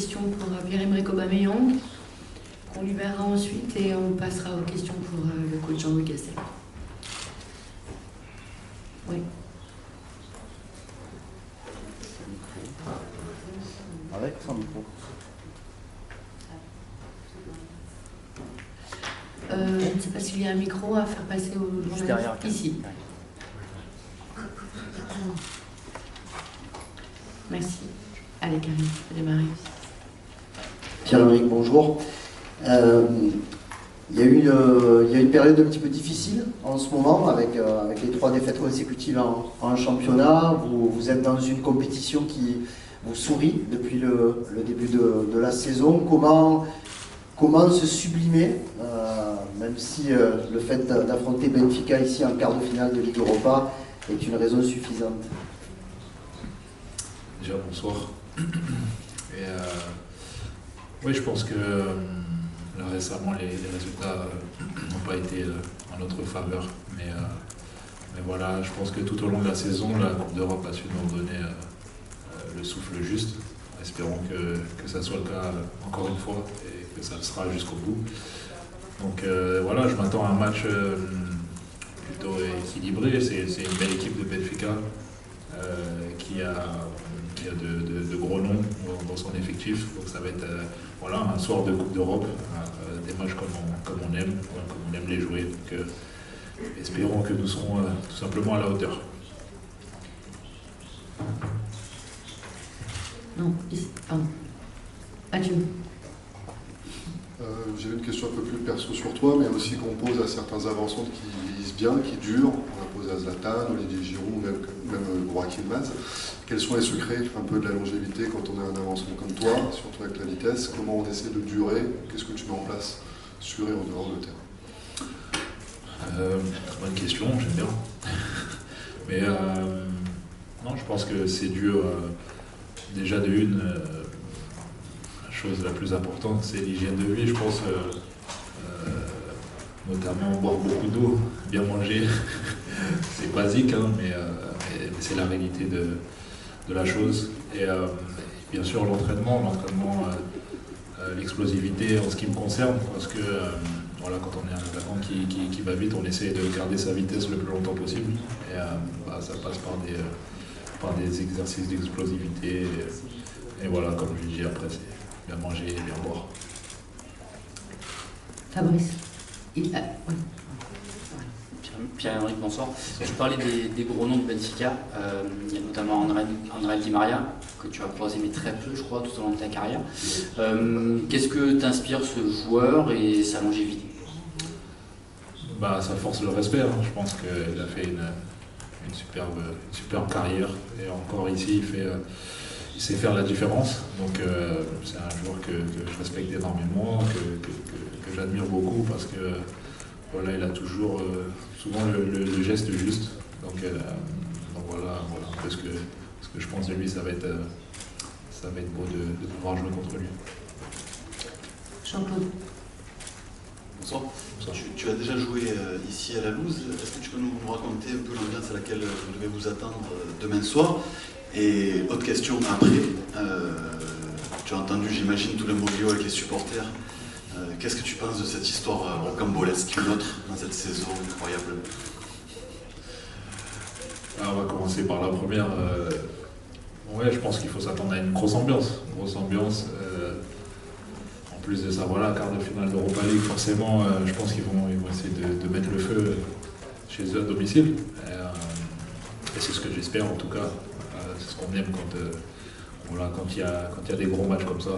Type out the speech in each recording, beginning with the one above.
questions pour Pierre-Emerick Aubameyang, qu'on lui verra ensuite, et on passera aux questions pour le coach Jean-Louis Gasset. Oui. Avec son micro. Je ne sais pas s'il y a un micro à faire passer au journaliste. Ici. Merci. Allez, Karine, tu peux démarrer. Pierre-Emerick, bonjour. Il y a eu une période un petit peu difficile en ce moment avec les 3 défaites consécutives en championnat. Vous êtes dans une compétition qui vous sourit depuis le début de la saison. Comment se sublimer, même si le fait d'affronter Benfica ici en quart de finale de Ligue Europa est une raison suffisante? Déjà, bonsoir. Et oui, je pense que là, récemment, les résultats n'ont pas été en notre faveur. Mais voilà, je pense que tout au long de la saison, la Coupe d'Europe a su nous donner le souffle juste. Espérons que ça soit le cas encore une fois et que ça le sera jusqu'au bout. Donc voilà, je m'attends à un match plutôt équilibré. C'est une belle équipe de Benfica qui a de gros noms dans son effectif. Donc ça va être voilà, un soir de Coupe d'Europe, des matchs comme on aime les jouer. Donc espérons que nous serons tout simplement à la hauteur. Non, ici, pardon. Mathieu. J'avais une question un peu plus perso sur toi, mais aussi qu'on pose à certains avancements qui visent bien, qui durent. On l'a posé à Zlatan, Olivier Giroud, même Joachim Maz. Quels sont les secrets un peu de la longévité quand on a un avancement comme toi, surtout avec la vitesse? Comment on essaie de durer? Qu'est-ce que tu mets en place sur et en dehors de terrain? Bonne question, j'aime bien. Mais non, je pense que c'est dû déjà de une. La chose la plus importante, c'est l'hygiène de vie, je pense, notamment boire beaucoup d'eau, bien manger. C'est basique, hein, mais c'est la réalité de la chose. Et bien sûr, l'entraînement, l'explosivité en ce qui me concerne, parce que voilà, quand on est un attaquant qui va vite, on essaie de garder sa vitesse le plus longtemps possible. Et ça passe par des exercices d'explosivité. Et voilà, comme je dis, après, c'est bien manger et bien boire. Fabrice. Oui. Pierre-Emerick, bonsoir. Je parlais des gros noms de Benfica. Il y a notamment André Di Maria, que tu as croisé mais très peu, je crois, tout au long de ta carrière. Qu'est-ce que t'inspire ce joueur et sa longévité? Ça force le respect. Hein. Je pense qu'il a fait une superbe carrière. Et encore ici, il sait faire la différence. Donc c'est un joueur que je respecte énormément, que j'admire beaucoup parce que voilà, il a toujours souvent le geste juste. Donc voilà un peu ce que je pense de lui, ça va être beau de pouvoir jouer contre lui. Jean-Claude. Bonsoir. Tu as déjà joué ici à la Louse. Est-ce que tu peux nous raconter un peu l'ambiance à laquelle vous devez vous attendre demain soir? Et autre question après, tu as entendu, j'imagine, tout le mobilio avec les supporters. Qu'est-ce que tu penses de cette histoire rocambolesque, une autre dans cette saison incroyable? On va commencer par la première. Ouais, je pense qu'il faut s'attendre à une grosse ambiance. En plus de ça, voilà, quart de finale d'Europa League, forcément, je pense qu'ils vont essayer de mettre le feu chez eux à domicile. Et c'est ce que j'espère en tout cas. C'est ce qu'on aime quand il y a des gros matchs comme ça.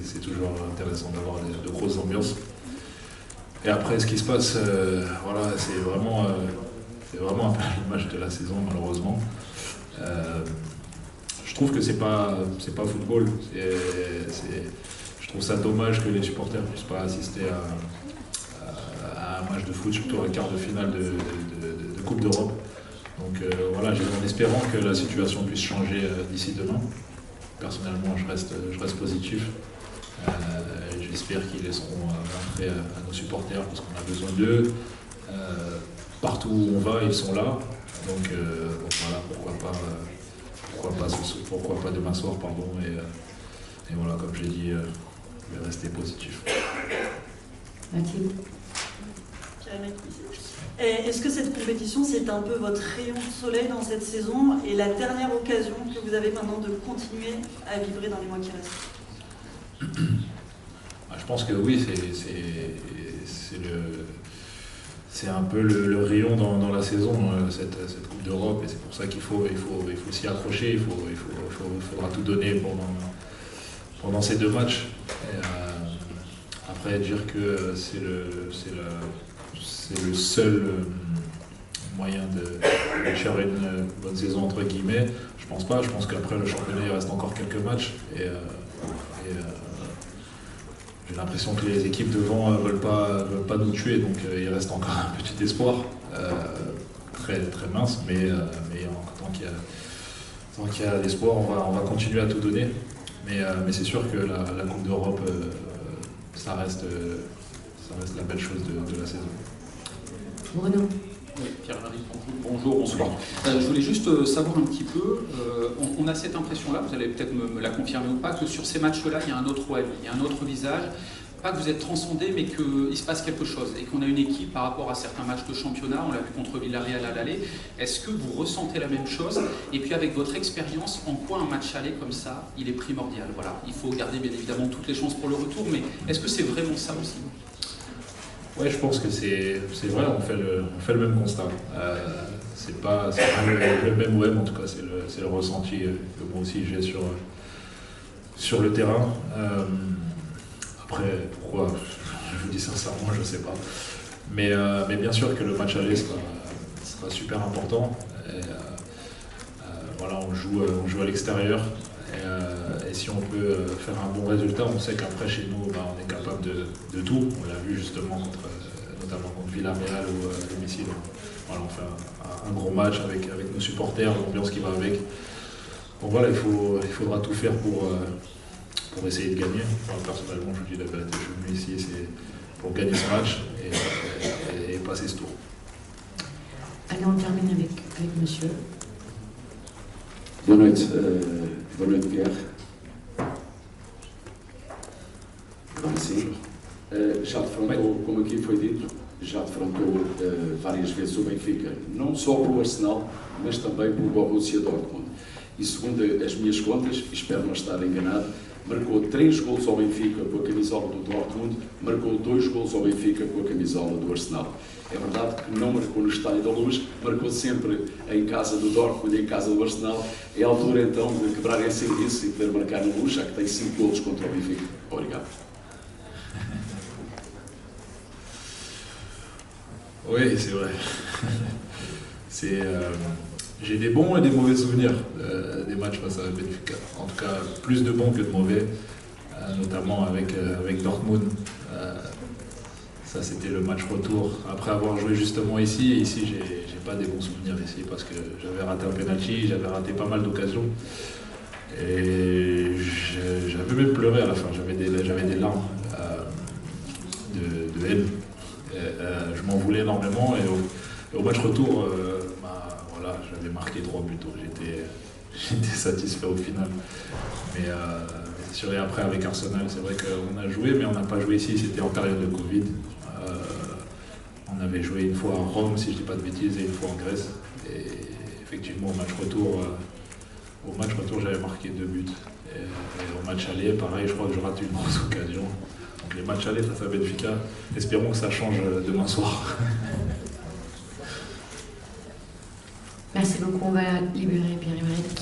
C'est toujours intéressant d'avoir de grosses ambiances. Et après, ce qui se passe, voilà, c'est vraiment un peu l'image de la saison, malheureusement. Je trouve que c'est pas football. Je trouve ça dommage que les supporters ne puissent pas assister à un match de foot, surtout un quart de finale de Coupe d'Europe. Donc voilà, en espérant que la situation puisse changer d'ici demain. Personnellement, je reste positif. J'espère qu'ils laisseront rentrer à nos supporters parce qu'on a besoin d'eux. Partout où on va, ils sont là. Donc voilà, pourquoi pas demain soir, pardon. voilà, comme j'ai dit, je vais rester positif. Mathilde. Et est-ce que cette compétition, c'est un peu votre rayon de soleil dans cette saison et la dernière occasion que vous avez maintenant de continuer à vibrer dans les mois qui restent? Je pense que oui, c'est un peu le rayon dans la saison, cette Coupe d'Europe, et c'est pour ça qu'il faut s'y accrocher, il faudra tout donner pendant ces 2 matchs. Et, après, dire que c'est le seul moyen de faire une bonne saison, entre guillemets, je pense pas. Je pense qu'après le championnat, il reste encore quelques matchs. Et j'ai l'impression que les équipes devant ne veulent pas nous tuer, donc il reste encore un petit espoir, très, très mince, mais tant qu'il y a l'espoir, on va continuer à tout donner. Mais c'est sûr que la Coupe d'Europe, ça reste la belle chose de la saison. Bruno. Oui, Pierre-Marie, bonjour, bonsoir. Je voulais juste savoir un petit peu, on a cette impression-là, vous allez peut-être me la confirmer ou pas, que sur ces matchs-là, il y a un autre OM, il y a un autre visage. Pas que vous êtes transcendé, mais qu'il se passe quelque chose et qu'on a une équipe par rapport à certains matchs de championnat, on l'a vu contre Villarreal à l'aller. Est-ce que vous ressentez la même chose? Et puis avec votre expérience, en quoi un match aller comme ça, il est primordial? Voilà, il faut garder bien évidemment toutes les chances pour le retour, mais est-ce que c'est vraiment ça aussi? Ouais, je pense que c'est vrai, on fait le même constat. C'est pas le même OM, en tout cas, c'est le ressenti que moi aussi j'ai sur le terrain. Après, pourquoi, je vous dis sincèrement, je ne sais pas. Mais bien sûr que le match aller sera super important. Et, voilà, on joue à l'extérieur. Et si on peut faire un bon résultat, on sait qu'après chez nous, on est capable de tout. On l'a vu justement notamment contre Villarreal ou à domicile. Voilà, on fait un gros match avec nos supporters, l'ambiance qui va avec. Donc voilà, il faudra tout faire pour essayer de gagner. Enfin, personnellement, je vous dis la vérité, je suis venu ici, c'est pour gagner ce match et passer ce tour. Allez, on termine avec monsieur. Boa noite, Pierre. Agora sim. Já defrontou, como aqui foi dito, já defrontou várias vezes o Benfica, não só pelo Arsenal, mas também pelo Borussia Dortmund. E segundo as minhas contas, espero não estar enganado, marcou 3 golos ao Benfica com a camisola do Dortmund, marcou 2 golos ao Benfica com a camisola do Arsenal. É verdade que não marcou no Estádio da Luz, marcou sempre em casa do Dortmund e em casa do Arsenal. É a altura então de quebrar esse serviço e poder marcar no Luz, já que tem 5 golos contra o Benfica. Obrigado. Oui, c'est vrai. J'ai des bons et des mauvais souvenirs des matchs face à Benfica. En tout cas, plus de bons que de mauvais, notamment avec Dortmund. Ça, c'était le match retour. Après avoir joué justement ici, j'ai pas des bons souvenirs ici parce que j'avais raté un penalty, j'avais raté pas mal d'occasions. Et j'avais même pleuré à la fin, j'avais des larmes de haine. Je m'en voulais énormément et au match retour, voilà, j'avais marqué 3 buts, donc j'étais satisfait au final. Mais c'est sûr, et après avec Arsenal, c'est vrai qu'on a joué, mais on n'a pas joué ici, c'était en période de Covid. On avait joué une fois à Rome, si je ne dis pas de bêtises, et une fois en Grèce. Et effectivement, au match retour, j'avais marqué 2 buts. Et au match aller, pareil, je crois que je rate une grosse occasion. Donc les matchs aller face à Benfica, espérons que ça change demain soir. Merci beaucoup, on va libérer Pierre-Emerick.